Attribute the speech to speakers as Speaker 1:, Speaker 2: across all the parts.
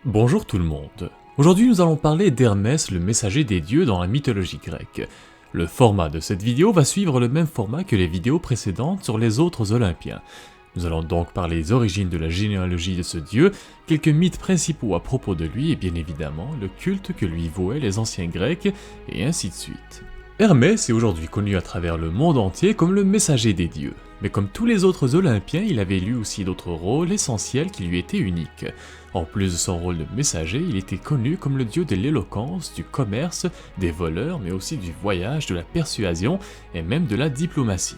Speaker 1: Bonjour tout le monde. Aujourd'hui nous allons parler d'Hermès, le messager des dieux dans la mythologie grecque. Le format de cette vidéo va suivre le même format que les vidéos précédentes sur les autres Olympiens. Nous allons donc parler des origines de la généalogie de ce dieu, quelques mythes principaux à propos de lui et bien évidemment le culte que lui vouaient les anciens Grecs, et ainsi de suite. Hermès est aujourd'hui connu à travers le monde entier comme le messager des dieux, mais comme tous les autres Olympiens, il avait lui aussi d'autres rôles essentiels qui lui étaient uniques. En plus de son rôle de messager, il était connu comme le dieu de l'éloquence, du commerce, des voleurs, mais aussi du voyage, de la persuasion et même de la diplomatie.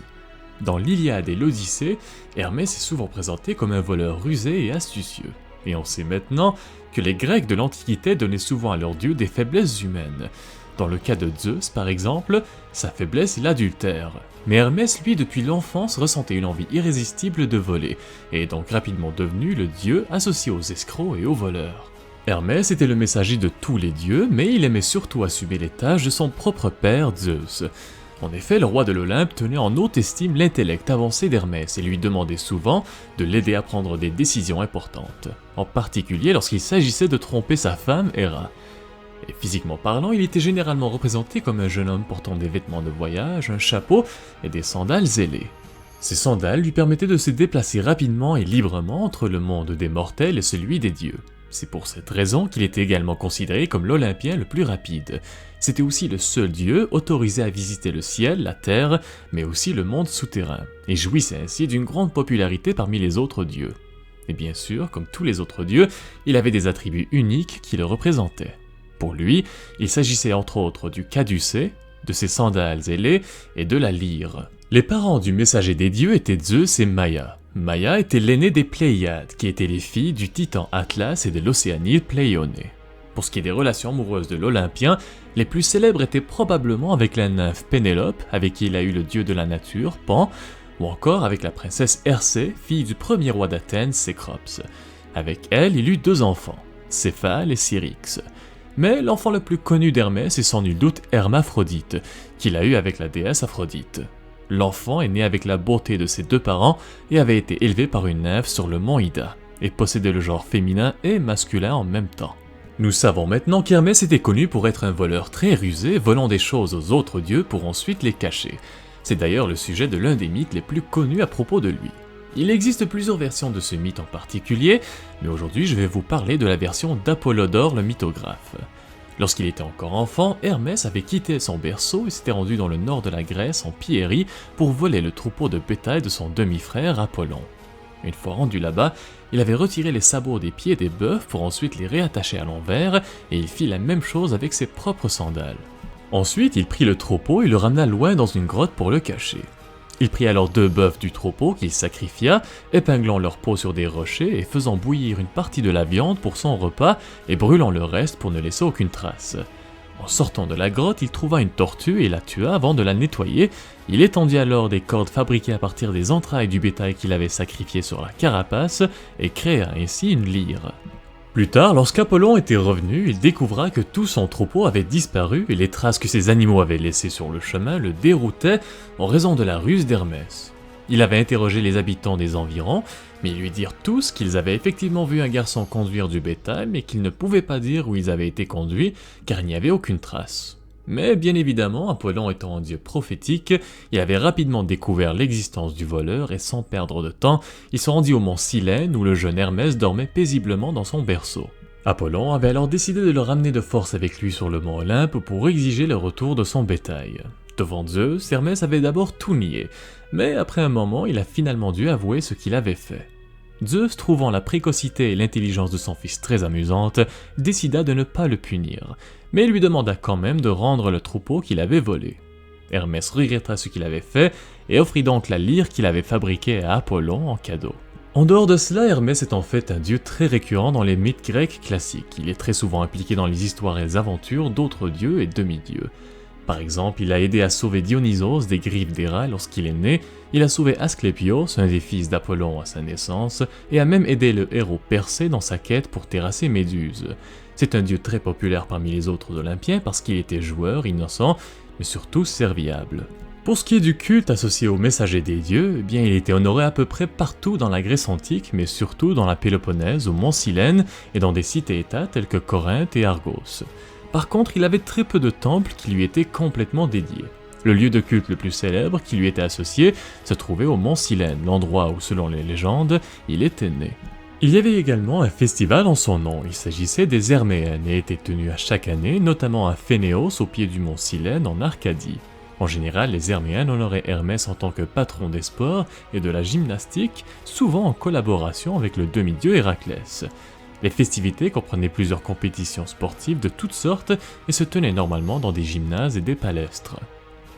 Speaker 1: Dans l'Iliade et l'Odyssée, Hermès est souvent présenté comme un voleur rusé et astucieux. Et on sait maintenant que les Grecs de l'Antiquité donnaient souvent à leurs dieux des faiblesses humaines. Dans le cas de Zeus, par exemple, sa faiblesse est l'adultère. Mais Hermès, lui, depuis l'enfance, ressentait une envie irrésistible de voler, et est donc rapidement devenu le dieu associé aux escrocs et aux voleurs. Hermès était le messager de tous les dieux, mais il aimait surtout assumer les tâches de son propre père, Zeus. En effet, le roi de l'Olympe tenait en haute estime l'intellect avancé d'Hermès et lui demandait souvent de l'aider à prendre des décisions importantes, en particulier lorsqu'il s'agissait de tromper sa femme, Héra. Et physiquement parlant, il était généralement représenté comme un jeune homme portant des vêtements de voyage, un chapeau et des sandales ailées. Ces sandales lui permettaient de se déplacer rapidement et librement entre le monde des mortels et celui des dieux. C'est pour cette raison qu'il était également considéré comme l'Olympien le plus rapide. C'était aussi le seul dieu autorisé à visiter le ciel, la terre, mais aussi le monde souterrain, et jouissait ainsi d'une grande popularité parmi les autres dieux. Et bien sûr, comme tous les autres dieux, il avait des attributs uniques qui le représentaient. Pour lui, il s'agissait entre autres du caducée, de ses sandales ailées et de la lyre. Les parents du messager des dieux étaient Zeus et Maia. Maia était l'aînée des Pléiades, qui étaient les filles du titan Atlas et de l'océanide Pléioné. Pour ce qui est des relations amoureuses de l'Olympien, les plus célèbres étaient probablement avec la nymphe Pénélope, avec qui il a eu le dieu de la nature, Pan, ou encore avec la princesse Hersé, fille du premier roi d'Athènes, Cécrops. Avec elle, il eut deux enfants, Céphale et Syrinx. Mais l'enfant le plus connu d'Hermès est sans nul doute Hermaphrodite, qu'il a eu avec la déesse Aphrodite. L'enfant est né avec la beauté de ses deux parents et avait été élevé par une nymphe sur le mont Ida, et possédait le genre féminin et masculin en même temps. Nous savons maintenant qu'Hermès était connu pour être un voleur très rusé, volant des choses aux autres dieux pour ensuite les cacher. C'est d'ailleurs le sujet de l'un des mythes les plus connus à propos de lui. Il existe plusieurs versions de ce mythe en particulier, mais aujourd'hui je vais vous parler de la version d'Apollodore le mythographe. Lorsqu'il était encore enfant, Hermès avait quitté son berceau et s'était rendu dans le nord de la Grèce, en Pierrie, pour voler le troupeau de bétail de son demi-frère Apollon. Une fois rendu là-bas, il avait retiré les sabots des pieds des bœufs pour ensuite les réattacher à l'envers, et il fit la même chose avec ses propres sandales. Ensuite, il prit le troupeau et le ramena loin dans une grotte pour le cacher. Il prit alors deux bœufs du troupeau qu'il sacrifia, épinglant leur peau sur des rochers et faisant bouillir une partie de la viande pour son repas et brûlant le reste pour ne laisser aucune trace. En sortant de la grotte, il trouva une tortue et la tua avant de la nettoyer. Il étendit alors des cordes fabriquées à partir des entrailles du bétail qu'il avait sacrifié sur la carapace et créa ainsi une lyre. Plus tard, lorsqu'Apollon était revenu, il découvra que tout son troupeau avait disparu et les traces que ces animaux avaient laissées sur le chemin le déroutaient en raison de la ruse d'Hermès. Il avait interrogé les habitants des environs, mais ils lui dirent tous qu'ils avaient effectivement vu un garçon conduire du bétail, mais qu'ils ne pouvaient pas dire où ils avaient été conduits, car il n'y avait aucune trace. Mais bien évidemment, Apollon étant un dieu prophétique, il avait rapidement découvert l'existence du voleur et sans perdre de temps, il se rendit au mont Silène où le jeune Hermès dormait paisiblement dans son berceau. Apollon avait alors décidé de le ramener de force avec lui sur le mont Olympe pour exiger le retour de son bétail. Devant Zeus, Hermès avait d'abord tout nié, mais après un moment, il a finalement dû avouer ce qu'il avait fait. Zeus, trouvant la précocité et l'intelligence de son fils très amusantes, décida de ne pas le punir, mais lui demanda quand même de rendre le troupeau qu'il avait volé. Hermès regretta ce qu'il avait fait et offrit donc la lyre qu'il avait fabriquée à Apollon en cadeau. En dehors de cela, Hermès est en fait un dieu très récurrent dans les mythes grecs classiques. Il est très souvent impliqué dans les histoires et les aventures d'autres dieux et demi-dieux. Par exemple, il a aidé à sauver Dionysos des griffes d'Héra lorsqu'il est né, il a sauvé Asclépios, un des fils d'Apollon à sa naissance, et a même aidé le héros Persée dans sa quête pour terrasser Méduse. C'est un dieu très populaire parmi les autres Olympiens parce qu'il était joueur, innocent, mais surtout serviable. Pour ce qui est du culte associé au messager des dieux, eh bien il était honoré à peu près partout dans la Grèce antique, mais surtout dans la Péloponnèse, au mont Silène, et dans des cités-états tels que Corinthe et Argos. Par contre, il avait très peu de temples qui lui étaient complètement dédiés. Le lieu de culte le plus célèbre qui lui était associé se trouvait au mont Silène, l'endroit où, selon les légendes, il était né. Il y avait également un festival en son nom, il s'agissait des Herméennes et était tenu à chaque année, notamment à Phénéos au pied du mont Silène en Arcadie. En général, les Herméennes honoraient Hermès en tant que patron des sports et de la gymnastique, souvent en collaboration avec le demi-dieu Héraclès. Les festivités comprenaient plusieurs compétitions sportives de toutes sortes et se tenaient normalement dans des gymnases et des palestres.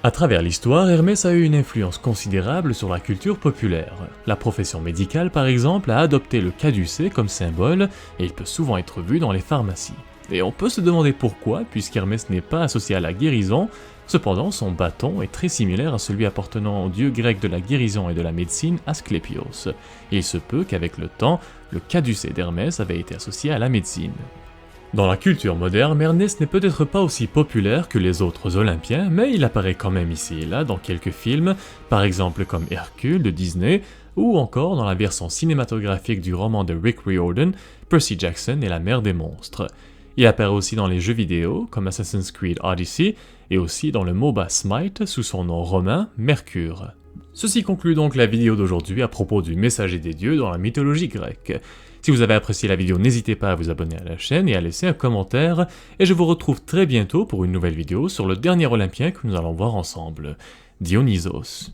Speaker 1: À travers l'histoire, Hermès a eu une influence considérable sur la culture populaire. La profession médicale, par exemple, a adopté le caducée comme symbole et il peut souvent être vu dans les pharmacies. Et on peut se demander pourquoi, puisqu'Hermès n'est pas associé à la guérison. Cependant, son bâton est très similaire à celui appartenant au dieu grec de la guérison et de la médecine, Asclépios. Et il se peut qu'avec le temps, le caducée d'Hermès avait été associé à la médecine. Dans la culture moderne, Hermès n'est peut-être pas aussi populaire que les autres Olympiens, mais il apparaît quand même ici et là dans quelques films, par exemple comme Hercule de Disney, ou encore dans la version cinématographique du roman de Rick Riordan, Percy Jackson et la mer des monstres. Il apparaît aussi dans les jeux vidéo, comme Assassin's Creed Odyssey, et aussi dans le MOBA Smite sous son nom romain, Mercure. Ceci conclut donc la vidéo d'aujourd'hui à propos du messager des dieux dans la mythologie grecque. Si vous avez apprécié la vidéo, n'hésitez pas à vous abonner à la chaîne et à laisser un commentaire, et je vous retrouve très bientôt pour une nouvelle vidéo sur le dernier Olympien que nous allons voir ensemble, Dionysos.